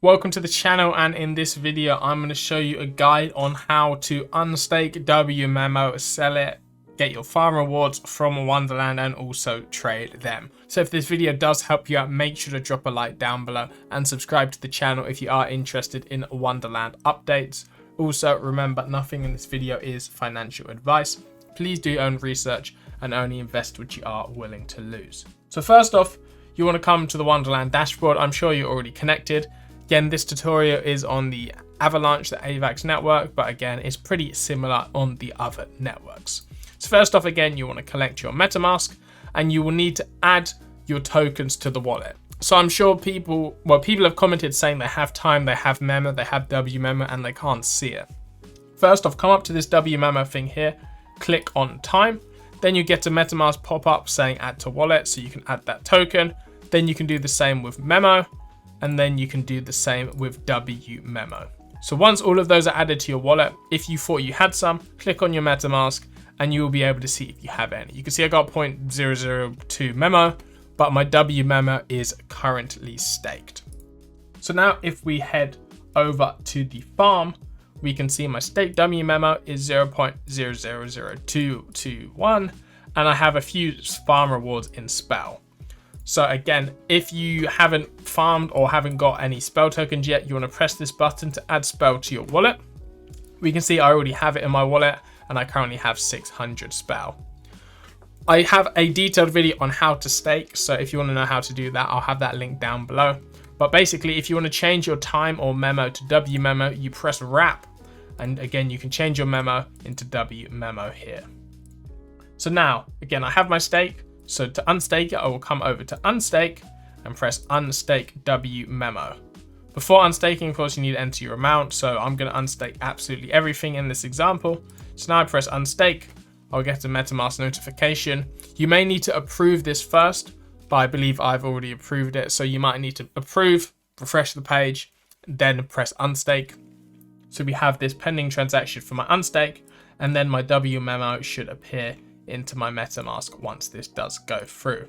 Welcome to the channel, and in this video I'm going to show you a guide on how to unstake Wmemo, sell it, get your farm rewards from Wonderland and also trade them. So if this video does help you out, make sure to drop a like down below and subscribe to the channel if you are interested in Wonderland updates. Also remember, nothing in this video is financial advice. Please do your own research and only invest what you are willing to lose. So first off, you want to come to the Wonderland dashboard. I'm sure you're already connected. Again, this tutorial is on the Avalanche, the AVAX network, but again, it's pretty similar on the other networks. So first off, again, you want to collect your MetaMask and you will need to add your tokens to the wallet. So I'm sure people have commented saying they have time, they have memo, they have Wmemo, and they can't see it. First off, come up to this Wmemo thing here, click on time. Then you get a MetaMask pop up saying add to wallet, so you can add that token. Then you can do the same with memo. And then you can do the same with Wmemo. So once all of those are added to your wallet, if you thought you had some, click on your MetaMask and you will be able to see if you have any. You can see I got 0.002 memo, but my Wmemo is currently staked. So now if we head over to the farm, we can see my staked Wmemo is 0.000221, and I have a few farm rewards in Spell. So again, if you haven't farmed or haven't got any spell tokens yet, you want to press this button to add spell to your wallet. We can see I already have it in my wallet and I currently have 600 spell. I have a detailed video on how to stake, so if you want to know how to do that, I'll have that link down below. But basically, if you want to change your time or memo to Wmemo, you press wrap, and again, you can change your memo into Wmemo here. So now, again, I have my stake. So to unstake it, I will come over to unstake and press unstake Wmemo. Before unstaking, of course, you need to enter your amount. So I'm going to unstake absolutely everything in this example. So now I press unstake. I'll get a MetaMask notification. You may need to approve this first, but I believe I've already approved it. So you might need to approve, refresh the page, then press unstake. So we have this pending transaction for my unstake, and then my Wmemo should appear into my MetaMask once this does go through.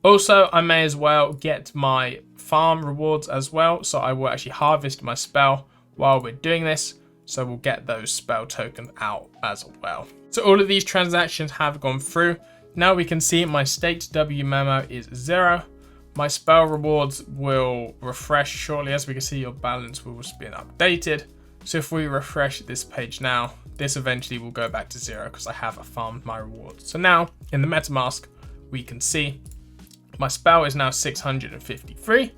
Also, I may as well get my farm rewards as well, so I will actually harvest my spell while we're doing this, so we'll get those spell tokens out as well. So all of these transactions have gone through. Now we can see my staked Wmemo is 0. My spell rewards will refresh shortly. As we can see, your balance will have been updated. So if we refresh this page now, this eventually will go back to 0 because I have farmed my rewards. So now in the MetaMask, we can see my spell is now 653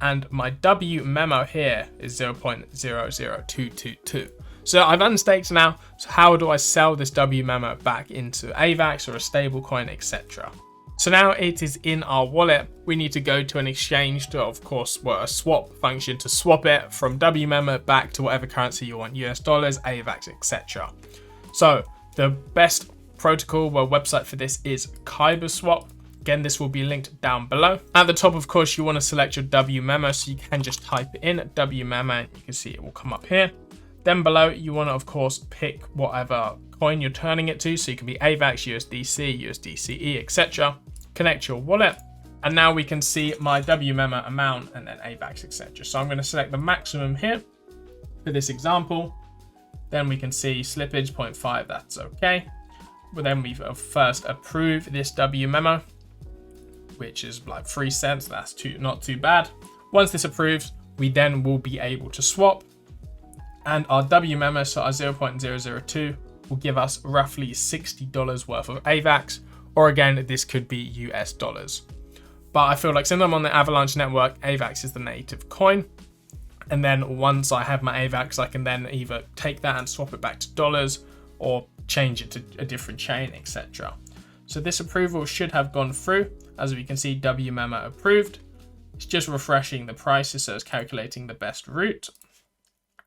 and my Wmemo here is 0.00222. So I've unstaked now. So how do I sell this Wmemo back into AVAX or a stable coin, etc.? So now it is in our wallet. We need to go to an exchange to, of course, a swap function to swap it from Wmemo back to whatever currency you want, US dollars, AVAX, etc. So the best protocol website for this is KyberSwap. Again, this will be linked down below. At the top, of course, you want to select your Wmemo, so you can just type it in Wmemo and you can see it will come up here. Then below, you want to, of course, pick whatever coin you're turning it to. So you can be AVAX, USDC, USDCE, etc. Connect your wallet, and now we can see my Wmemo amount and then AVAX, etc. So I'm going to select the maximum here for this example. Then we can see slippage 0.5, that's okay. But then we first approve this Wmemo, which is like 3 cents. That's not too bad. Once this approves, we then will be able to swap, and our Wmemo, so our 0.002, will give us roughly $60 worth of AVAX. Or again, this could be US dollars. But I feel like since I'm on the Avalanche network, AVAX is the native coin. And then once I have my AVAX, I can then either take that and swap it back to dollars or change it to a different chain, etc. So this approval should have gone through. As we can see, Wmemo approved. It's just refreshing the prices, so it's calculating the best route.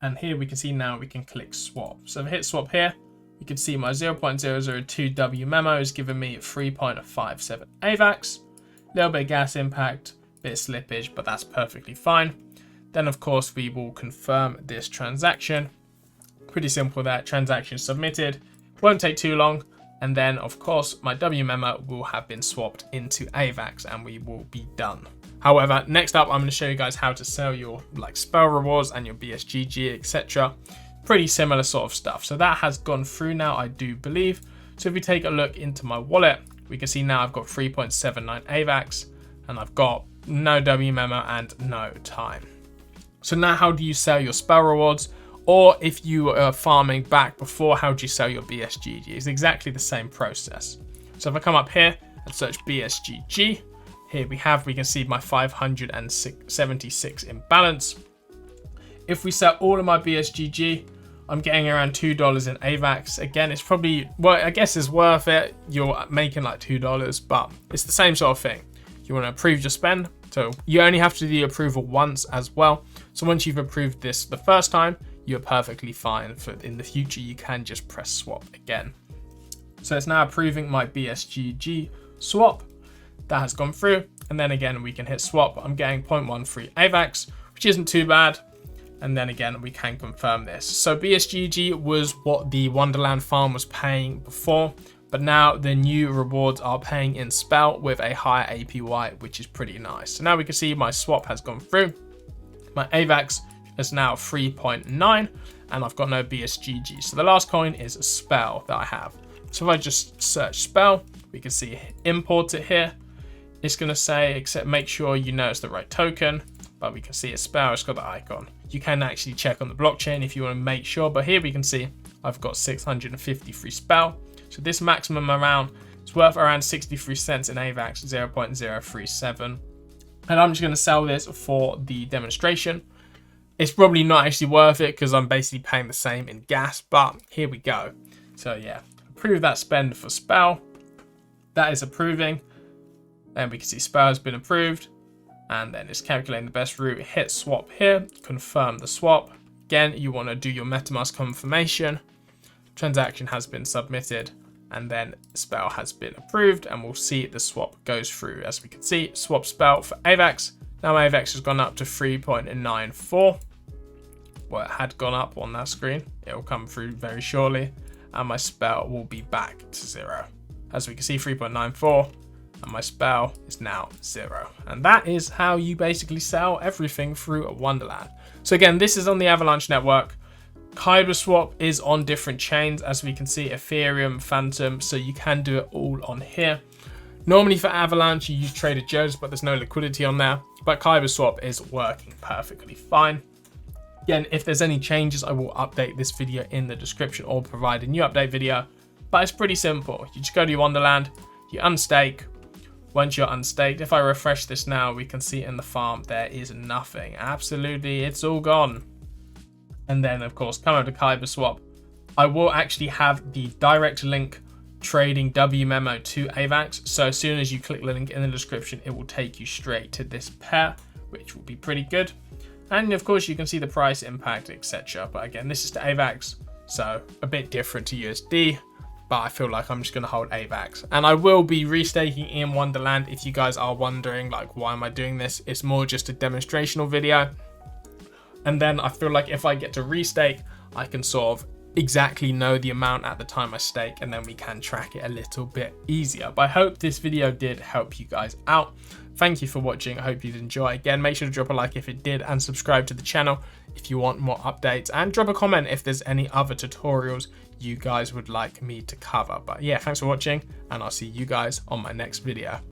And here we can see now we can click swap. So if I hit swap here, you can see my 0.002 Wmemo is giving me 3.57 AVAX. A little bit of gas impact, bit of slippage, but that's perfectly fine. Then of course we will confirm this transaction. Pretty simple there, transaction submitted. Won't take too long. And then of course my Wmemo will have been swapped into AVAX and we will be done. However, next up, I'm going to show you guys how to sell your like spell rewards and your BSGG, etc. Pretty similar sort of stuff. So that has gone through now, I do believe. So if we take a look into my wallet, we can see now I've got 3.79 AVAX and I've got no Wmemo and no time. So now how do you sell your spell rewards? Or if you are farming back before, how do you sell your BSGG? It's exactly the same process. So if I come up here and search BSGG, here we can see my 576 in balance. If we sell all of my BSGG, I'm getting around $2 in AVAX. Again, it's probably, well, I guess it's worth it. You're making like $2, but it's the same sort of thing. You want to approve your spend. So you only have to do the approval once as well. So once you've approved this the first time, you're perfectly fine. For in the future, you can just press swap again. So it's now approving my BSGG swap. That has gone through. And then again, we can hit swap. I'm getting 0.13 AVAX, which isn't too bad. And then again, we can confirm this. So BSGG was what the Wonderland farm was paying before, but now the new rewards are paying in spell with a higher APY, which is pretty nice. So now we can see my swap has gone through. My AVAX is now 3.9 and I've got no BSGG. So the last coin is a spell that I have. So if I just search spell, we can see import it here. It's going to say, except make sure you know it's the right token, but we can see it's spell, it's got the icon. You can actually check on the blockchain if you want to make sure, but here we can see I've got 653 spell. So this maximum amount is worth around 63 cents in AVAX, 0.037. And I'm just going to sell this for the demonstration. It's probably not actually worth it because I'm basically paying the same in gas, but here we go. So yeah, approve that spend for spell. That is approving. Then we can see spell has been approved. And then it's calculating the best route. Hit swap here, confirm the swap. Again, you want to do your MetaMask confirmation. Transaction has been submitted, and then spell has been approved, and we'll see the swap goes through. As we can see, swap spell for AVAX. Now AVAX has gone up to 3.94. Well, it had gone up on that screen. It will come through very shortly, and my spell will be back to 0. As we can see, 3.94. And my spell is now 0. And that is how you basically sell everything through a Wonderland. So again, this is on the Avalanche network. Kyber swap is on different chains, as we can see, Ethereum, Phantom, so you can do it all on here. Normally for Avalanche, you use Trader Joe's, but there's no liquidity on there. But Kyber swap is working perfectly fine. Again, if there's any changes, I will update this video in the description or provide a new update video. But it's pretty simple. You just go to your Wonderland, you unstake. Once you're unstaked, if I refresh this now, we can see in the farm there is nothing. Absolutely, it's all gone. And then, of course, come over to Kyber swap. I will actually have the direct link trading Wmemo to AVAX. So as soon as you click the link in the description, it will take you straight to this pair, which will be pretty good. And of course, you can see the price impact, etc. But again, this is to AVAX, so a bit different to USD. But I feel like I'm just going to hold AVAX. And I will be restaking in Wonderland. If you guys are wondering, like, why am I doing this? It's more just a demonstrational video. And then I feel like if I get to restake, I can sort of exactly know the amount at the time I stake. And then we can track it a little bit easier. But I hope this video did help you guys out. Thank you for watching. I hope you did enjoy. Again, make sure to drop a like if it did. And subscribe to the channel if you want more updates. And drop a comment if there's any other tutorials you guys would like me to cover. But yeah, thanks for watching, and I'll see you guys on my next video.